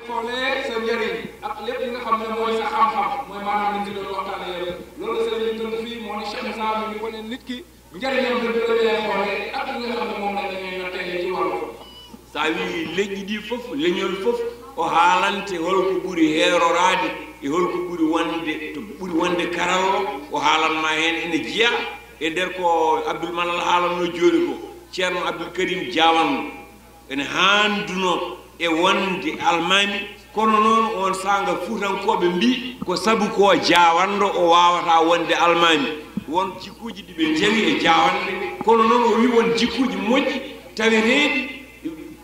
xoolee sa njëriñ ak lépp li nga xam ne mooy sa xam-xam mooy maanaam liñ ci doon waxtaane yëpp loolu sëriñ bi tënk fii moo ni Cheikh Moussa mi ngi ko ne nit ki njëriñam dëgg la lay xoolee ak li nga xam ne moom la ñuy nattee ci wàllu sa wi leƴƴi ɗi fof leñol fof o haalante holko ɓuri heerorade e holko ɓuri wonde to ɓuri wonde karallo o haalanma heen ene jeeya e nder ko Abdoul Malal haalanno jooni ko ceerno Abdoul Karim Diawanno ene haanduno e wonde almami kono noon on sanga fuutankoɓe mbi ko sabu ko Diawanɗo o wawata wonde almami won jikkuji ɗi ɓe jawi e Diawanɗe kono noon o wi won jikkuji moƴƴi taweteɗi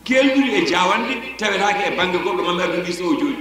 kelɗuɗi e Diawanɗe tawetake e banggue goɗɗo Mame Abdou Guisse o joni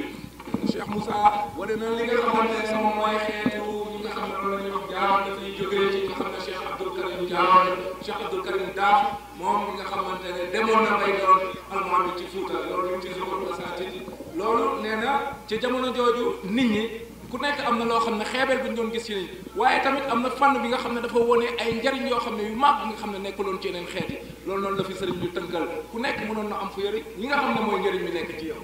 Cheikh Moussa waɗi noon li nga xamante ne sama mooy xeetu ñi nga xam ne loolu la ñuy wax Diawanɗe dafay jógee ci nga xam ne Cheikh Abdoul Karim Diawanɗe Cheikh Abdoul Karim Daaf moom mi nga xamante ne demoon na bay doon almaami ci Fuuta loolu ñu ci joxoon asatidi loolu nee na ci jamono jooju nit ñi ku nekk am na loo xam ne xeebeel bi ñu doon gis ci nit waaye tamit am na fànn bi nga xam ne dafa wone ay njariñ yoo xam ne yu mag nga xam ne nekkuloon ci yeneen xeet yi loolu noonu la fi sëriñ bi tënkal ku nekk mënoon na am fu yëri li nga xam ne mooy njëriñ bi nekk ci yow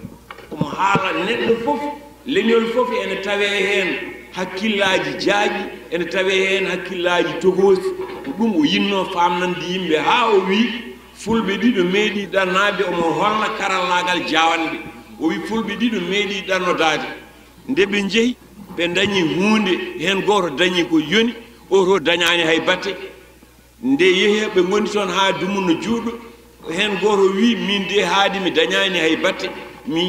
omo haala neɗɗo fof leñol fof ene tawe heen hakkillaji jaaƴi ene tawe heen hakkillaji togosi ko ɗum o yinno famnande yimɓe ha o wi fulɓe ɗiɗo meeɗi ɗannade omo holla karallagal Diawanɗe o wi fulɓe ɗiɗo meeɗi ɗannodade nde ɓe jeeyi ɓe dañi hunde hen goto dañi ko yoni oto dañani hay batte nde yeehi ɓe gondi toon ha dumunno juuɗo hen goto wi min de haadi mi dañani hay batte mi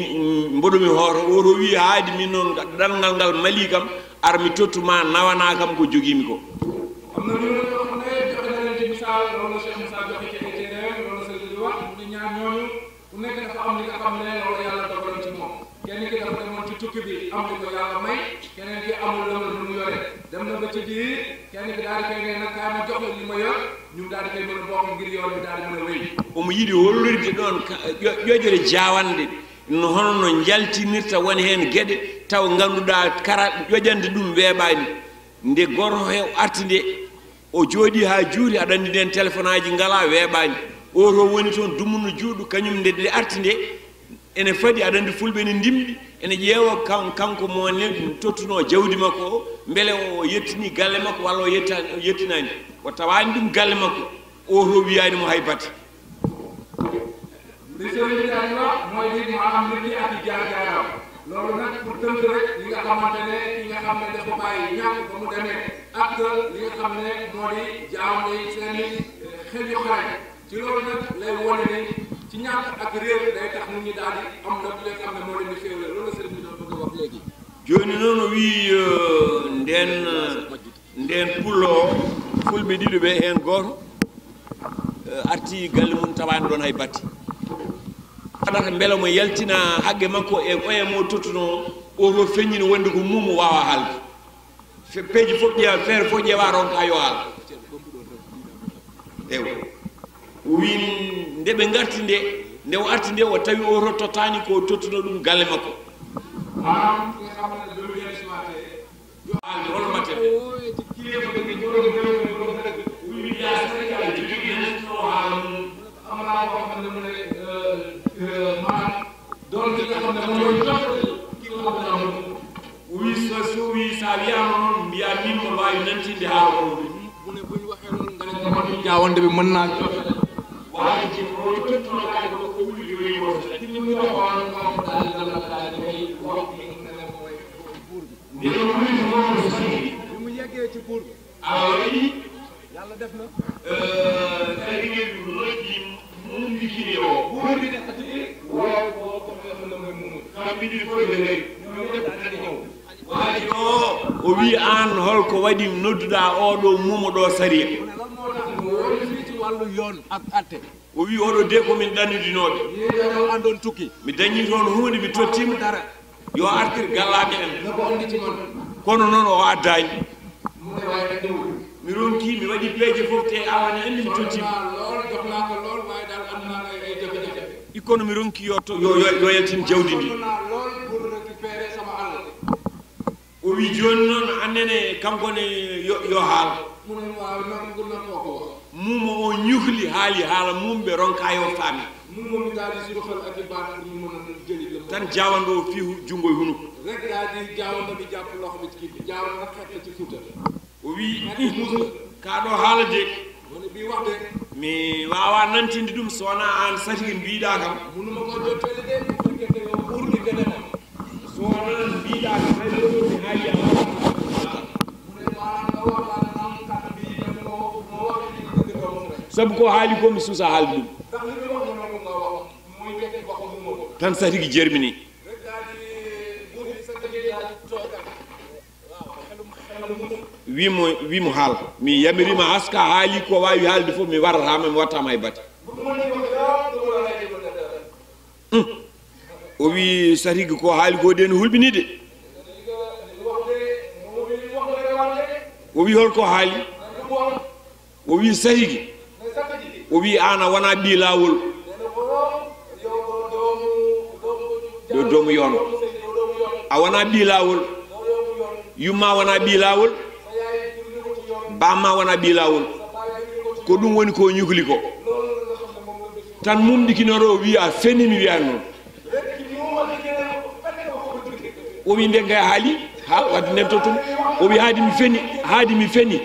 mboɗomi hoto oto wi haadi min noon ɗanngal ngal mali kam ar mi tottuma nawana kam ko joguimi ko am na ñu yoo xam ne joxe na leen ci misaal loolu Cheikh Moussa joxe ci ay téere loolu sëriñ bi wax mu ne ñaar ñooñu ku nekk dafa am li nga xam ne loolu yàlla dogaloon ci moom kenn ki dafa demoon ci tukki bi am li ko yàlla may keneen ki amul la lu mu yore dem na ba ci biir kenn ki daal di koy ne nag kaay ma jox la li ma yor ñu daal di koy mën a bokk ngir yoon bi daal di mën a wéy omo yiɗi hollirde ɗon ƴoƴere Diawanɗe no hono no jaltinirta woni heen geɗe taw ngannduɗaa kara ƴoƴande ɗum weeɓaani nde goto he arti nde o jooɗi haa juuri aɗa anndi nden téléphone aji ngalaa weeɓaani o to woni toon dumunno juuɗo kañum nde nde arti nde ene fadi aɗa anndi fulɓe ne ndimɗi ene ƴeewa kanko mo ne tottuno jawdi makko o mbele o yettini galle makko walla o yettinaani o tawaani ɗum galle makko o to wiyaani mo hay batte li sëriñ bi daal wax mooy li maanaam nit ñi ak i jaar-jaaram loolu nag pour tënk rek li nga xamante ne ki nga xam ne dafa bàyyi ñàkk ba mu demee ak li nga xam ne moo di Diawanɗe yi seen i xel yu xarañ ci loolu nag lay wone ni ci ñàkk ak réer day tax nit ñi daal di am nag li nga xam ne moo leen di féewle loolu sëriñ bi doon bëgg a wax léegi jooni noon o wii nden pullo fulɓe ɗiɗo ɓe heen gooto arti galle mum tawaani ɗon hay batte aɗata mbele mo yaltina haqqe makko e oye mo tottuno oto feññino wonde ko mumo wawa haalde peeji fof ƴeewa feere fof ƴeewa ronka yo haal ewa o wi nde ɓe garti nde o arti nde o tawi oto tottani ko tottuno ɗum galle makko haalde holmate doon li nga xam ne mooy jox ki nga xam ne amul wi so wi sa wiyama noon mbiya min ko wawi nantinde haala o mu ne bu ñu waxee loolu nga ne ko man Diawanɗe bi mën naa joxe waaye ci o tottuno kay ko ko wuli yoyi mo ci ñu mu joxoon moom daal di dem daal di koy wax ki nga xam ne mooy buur bi nde ɗo wuli moom si bi mu yeggee ci buur bi awayi yàlla def na kadi ngeen lojji mum bikini o buur bi nekkati woo ko ko nga xam ne mooy mumu kamɓe ɗiɗi fof ɓe ngari ñoom ñëpp daal di ñëw waaji o wi an holko waɗi nodduɗa oɗo mumo ɗo sariya mu ne lan moo tax mu wóolu fii ci wàllu yoon ak atte o wi oɗo de komin ɗannudinoɓe ñii dañoo àndoon tukki mi dañi toon hunde mi tottima dara yo artir gallaɓe en nga ko andi ci man kono noon o addani mu ne waaye nag ñëwul mi ronki mi waɗi peeje fof te awani andi mi tottima lool jox naa ko lool waaye daal am naa ay jafe-jafe ikkono mi ronki yo yaltin jawdi ndi naa lool pour récupérer sama àll o wi joni noon annene kankone yo haal mu ne waaw nangu na koo ko wax mumo o ñuhli haali haala mum ɓe ronka yo faami mu moom daal di suñu xel ak i baat pour ñu mën a jëli la tan jawando fi jungo hunu rek daa di jaawando bi jàpp loxo bi ci kii bi jaawando nag xeet la ci Fuuta o wi ka ɗo haalade mu ne bii wax de mi wawa nantinde ɗum so wona an Satigi mbiɗa kam munuma ko jottali de bu fekkente yow ɓurɗi gën a ma so wona mbiɗa kam hay ɗoɗo mi haali am mu ne maanaam nga wax maanaam am kàddu bi dem moo wax li ñu dëgg doom rek sabu ko haali ko mi suusa haalde ɗum ndax li muy wax nga nangu nga wax muy fekk waxu mu ma tan Satigi jermini rek daa di buur bi sa dëgg yaa toogal waaw wimo haal mi yamirima haska haali ko wawi haalde fof mi waratama mi wattama e batte o wi Satigi ko haali ko de no hulɓinide o wi holko haali o wi Satigi o wi an a wona ɓi lawol ɗo doomu yon a wona ɓi lawol yumma wona ɓi lawol bamma wona ɓi lawol ko ɗum woni ko ñuhli ko tan mumɗikinoɗo o wi a feni mi wiyani noon o wi nde gay haali ha wadde nden tottumo o wi haadi mi feni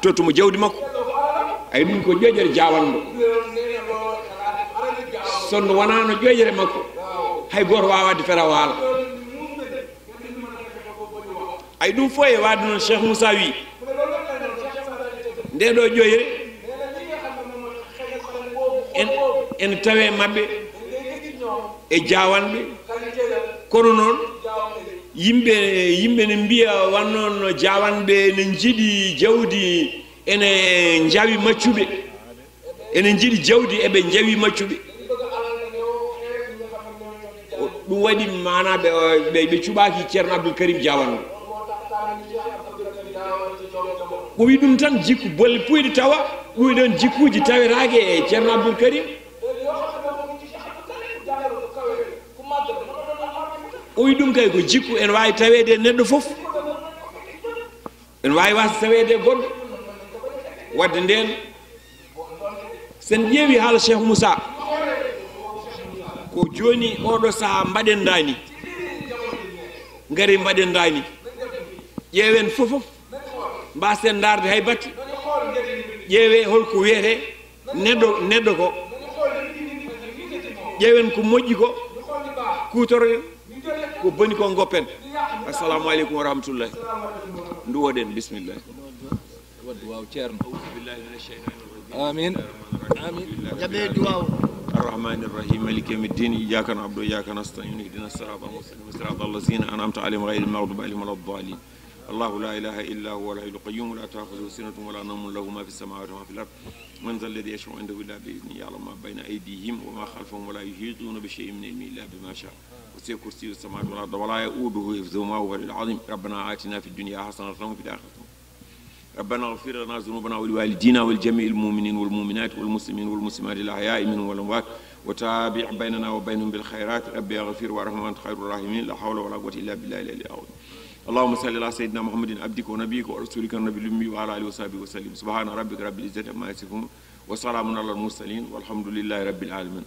tottumo jawdi makko ay ɗum ko ƴoƴere jawanɗo sonno wonano ƴoƴere makko hay goto wawade fera waala ay ɗum fof e wadde noon Cheikh Moussa wi nde ɗo ƴoyre en tawe mabɓe e jawanɓe kono noon yimɓe ne mbiya wannoon jawanɓe ne jiiɗi jawdi ene jawi maccuɓe ene jiiɗi jawdi eɓe jawi maccuɓe ɗum waɗi mana ɓe cuɓaki ceerno Abdoul Karim Diawanɗo o wi ɗum tan jikku bolle puyɗe tawa ɗum ɗon jikkuji tawetake e ceerno Abdoul Karim o wi ɗum kay ko jikku ene wawi tawede e neɗɗo foof ene wawi wasa tawede e goɗɗo wadde nden sen ƴeewi haala Cheikh Moussa ko joni oɗo saaha mbaɗen dani gari mbaɗen dani ƴeewen fofof mbasen darde hay batte ƴeewe holko wiyete neɗɗo ko ƴeewen ko moƴƴi ko kutoroɗen ko boni ko goppen assalamu aleykum wa rahmatullahi nduwoɗen bisimillah waaw ceerno amin amin jaɓe duwaw الرحمن الرحيم مالك يوم الدين إياك نعبد وإياك نستعين اهدنا الصراط المستقيم صراط الذين أنعمت عليهم غير المغضوب عليهم ولا الضالين الله لا إله إلا هو الحي القيوم لا تأخذه سنة ولا نوم له ما في السماوات وما في الأرض من ذا الذي يشفع عنده إلا بإذنه يعلم ما بين أيديهم وما خلفهم ولا يحيطون بشيء من علمه إلا بما شاء وسع كرسيه السماوات والأرض ولا يؤوده حفظهما وهو العظيم ربنا آتنا في الدنيا حسنة وفي الآخرة ربنا اغفر لنا ذنوبنا ولوالدينا ولجميع المؤمنين والمؤمنات والمسلمين والمسلمات الأحياء منهم والأموات وتابع بيننا وبينهم بالخيرات ربي اغفر وارحم وانت خير الراحمين لا حول ولا قوة إلا بالله العلي العظيم اللهم صل على سيدنا محمد عبدك ونبيك ورسولك النبي الأمي وعلى آله وصحبه وسلم سبحان ربك رب العزة عما يصفون وسلام على المرسلين والحمد لله رب العالمين